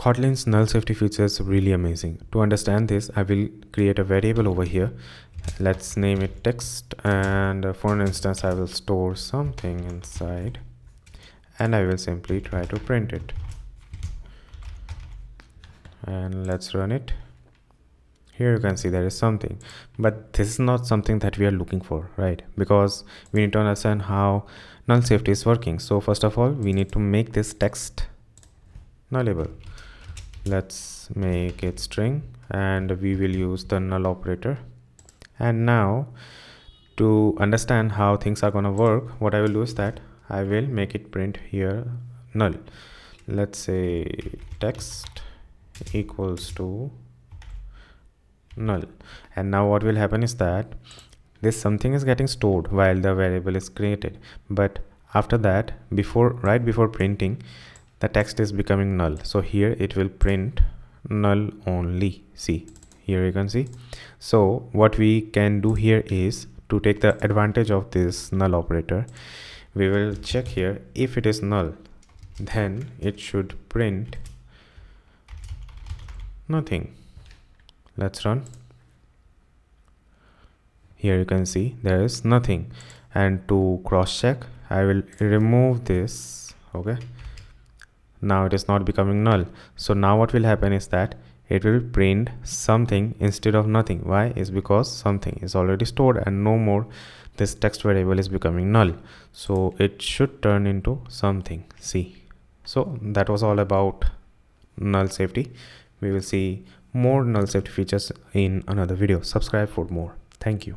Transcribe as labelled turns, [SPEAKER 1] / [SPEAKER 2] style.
[SPEAKER 1] Kotlin's null safety feature is really amazing. To understand this, I will create a variable over here. Let's name it text, and for an instance I will store something inside, and I will simply try to print it, and let's run it. Here you can see there is something, but this is not something that we are looking for, right? Because we need to understand how null safety is working. So first of all, we need to make this text nullable. Let's make it string, and we will use the null operator. And now to understand how things are gonna work, what I will do is that I will make it print here null. Let's say text equals to null, and now what will happen is that this something is getting stored while the variable is created, but after that, right before printing, the text is becoming null. So here it will print null only. See, here you can see. So what we can do here is to take the advantage of this null operator. We will check here, if it is null, then it should print nothing. Let's run. Here you can see there is nothing, and to cross check I will remove this. Okay, now it is not becoming null. So now what will happen is that it will print something instead of nothing. Why? Is because something is already stored and no more this text variable is becoming null, so it should turn into something. See, so that was all about null safety. We will see more null safety features in another video. Subscribe for more. Thank you.